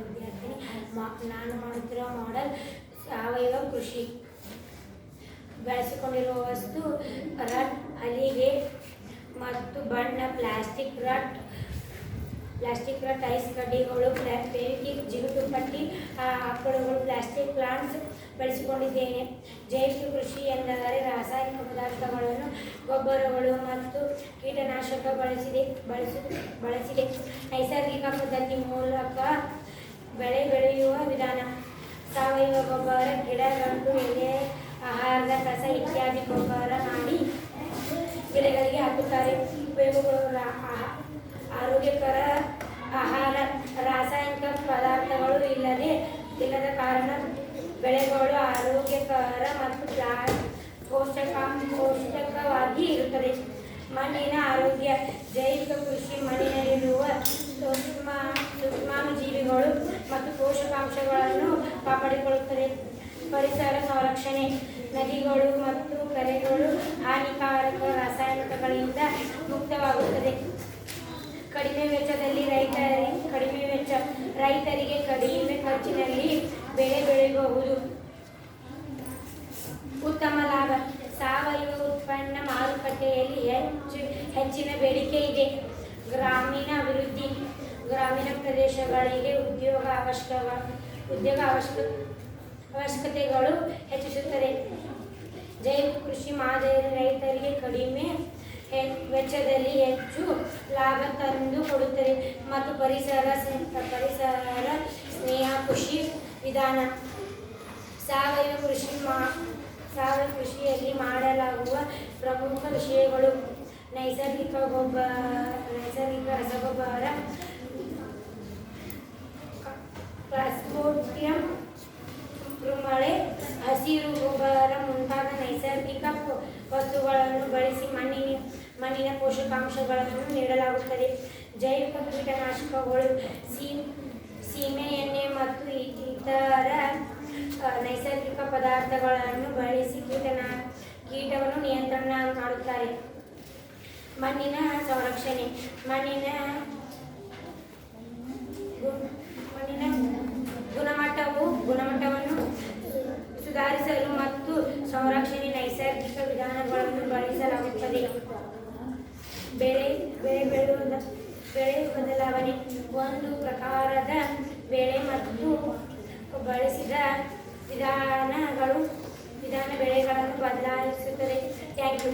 ವಿದ್ಯಾರ್ಥಿನಿ. ನಾನು ಮಾಡುತ್ತಿರುವ ಮಾಡೆಲ್ ಸಾವಯವ ಕೃಷಿ. ಬಳಸಿಕೊಂಡಿರುವ ವಸ್ತು ರಟ್, ಹಲಿಗೆ ಮತ್ತು ಬಣ್ಣ, ಪ್ಲಾಸ್ಟಿಕ್ ರಟ್, ಐಸ್ ಕಡ್ಡಿಗಳು, ಫೆವಿಕ್ವಿಕ್, ಜಿಗುಟು ಪಟ್ಟಿ, ಆಕಳುಗಳು, ಪ್ಲಾಸ್ಟಿಕ್ ಪ್ಲಾಂಟ್ಸ್ ಬಳಸಿಕೊಂಡಿದ್ದೇನೆ. ಜೈವಿಕ ಕೃಷಿ ಎಂದರೆ ರಾಸಾಯನಿಕ ಪದಾರ್ಥಗಳನ್ನು, ಗೊಬ್ಬರಗಳು ಮತ್ತು ಕೀಟನಾಶಕ ಬಳಸಿದೆ. ನೈಸರ್ಗಿಕ ಪದ್ಧತಿ ಮೂಲಕ ಬೆಳೆ ಬೆಳೆಯುವ ವಿಧಾನ. ಸಾವಯವ ಗೊಬ್ಬರ, ಗಿಡ, ಗಂಟು, ಎಲೆ, ಆಹಾರದ ಕಸ ಇತ್ಯಾದಿ ಗೊಬ್ಬರ ಮಾಡಿ ಗಿಡಗಳಿಗೆ ಹಾಕುತ್ತಾರೆ. ಉಪಯೋಗಗಳು: ಆರೋಗ್ಯಕರ ಆಹಾರ. ರಾಸಾಯನಿಕ ಪದಾರ್ಥಗಳು ಇಲ್ಲದ ಕಾರಣ ಬೆಳೆಗಳು ಆರೋಗ್ಯಕರ ಮತ್ತು ಪೌಷ್ಟಿಕವಾಗಿ ಇರುತ್ತದೆ. ಮಣ್ಣಿನ ಆರೋಗ್ಯ. ಜೈವಿಕ ಕೃಷಿ ಮಣ್ಣಿನಲ್ಲಿರುವ ಸೂಕ್ಷ್ಮಾಣುಜೀವಿಗಳು ಮತ್ತು ಪೋಷಕಾಂಶಗಳನ್ನು ಕಾಪಾಡಿಕೊಳ್ಳುತ್ತದೆ. ಪರಿಸರ ಸಂರಕ್ಷಣೆ. ನದಿಗಳು ಮತ್ತು ಕೆರೆಗಳು ಹಾನಿಕಾರಕ ರಾಸಾಯನಿಕಗಳಿಂದ ಮುಕ್ತವಾಗುತ್ತದೆ. ಕಡಿಮೆ ವೆಚ್ಚದಲ್ಲಿ ರೈತರಿಗೆ ಕಡಿಮೆ ಖರ್ಚಿನಲ್ಲಿ ಬೆಳೆ ಬೆಳೆಯಬಹುದು. ಉತ್ತಮ ಲಾಭ. ಸಾವಯವ ಉತ್ಪನ್ನ ಮಾರುಕಟ್ಟೆಯಲ್ಲಿ ಹೆಚ್ಚಿನ ಬೇಡಿಕೆ ಇದೆ. ಗ್ರಾಮೀಣ ಅಭಿವೃದ್ಧಿ. ಗ್ರಾಮೀಣ ಪ್ರದೇಶಗಳಿಗೆ ಉದ್ಯೋಗ ಅವಶ್ಯಕತೆಗಳು ಹೆಚ್ಚಿಸುತ್ತದೆ. ಜೈವಿಕ ಕೃಷಿ ಮಾದರಿ ರೈತರಿಗೆ ಕಡಿಮೆ ವೆಚ್ಚದಲ್ಲಿ ಹೆಚ್ಚು ಲಾಭ ತಂದು ಕೊಡುತ್ತದೆ ಮತ್ತು ಪರಿಸರ ಸ್ನೇಹ ಕೃಷಿ ವಿಧಾನ. ಸಾವಯವ ಕೃಷಿಯಲ್ಲಿ ಮಾಡಲಾಗುವ ಪ್ರಮುಖ ವಿಷಯಗಳು: ನೈಸರ್ಗಿಕ ರಸಗೊಬ್ಬರ, ಕ್ಲಾಸ್ಪೋಡಿಯಂ, ಮೃಮಳೆ, ಹಸಿರು ಗೊಬ್ಬರ ಮುಂತಾದ ನೈಸರ್ಗಿಕ ವಸ್ತುಗಳನ್ನು ಬಳಸಿ ಮಣ್ಣಿನ ಪೋಷಕಾಂಶಗಳನ್ನು ನೀಡಲಾಗುತ್ತದೆ. ಜೈವಿಕ ಕೀಟನಾಶಕಗಳು, ಸೀಮೆ ಎಣ್ಣೆ ಮತ್ತು ಇತರ ನೈಸರ್ಗಿಕ ಪದಾರ್ಥಗಳನ್ನು ಬಳಸಿ ಕೀಟವನ್ನು ನಿಯಂತ್ರಣ ಮಾಡುತ್ತಾರೆ. ಮಣ್ಣಿನ ಸಂರಕ್ಷಣೆ. ಮಣ್ಣಿನ ಗುಣಮಟ್ಟವನ್ನು ಸುಧಾರಿಸಲು ಮತ್ತು ಸಂರಕ್ಷಣೆ ನೈಸರ್ಗಿಕ ವಿಧಾನಗಳನ್ನು ಬಳಸಲಾಗುತ್ತದೆ. ಬೆಳೆ ಬದಲಾವಣೆ. ಒಂದು ಪ್ರಕಾರದ ಬೆಳೆ ಮತ್ತು ಬಳಸಿದ ವಿಧಾನ ಬೆಳೆಗಳನ್ನು ಬದಲಾಯಿಸುತ್ತದೆ. Thank you.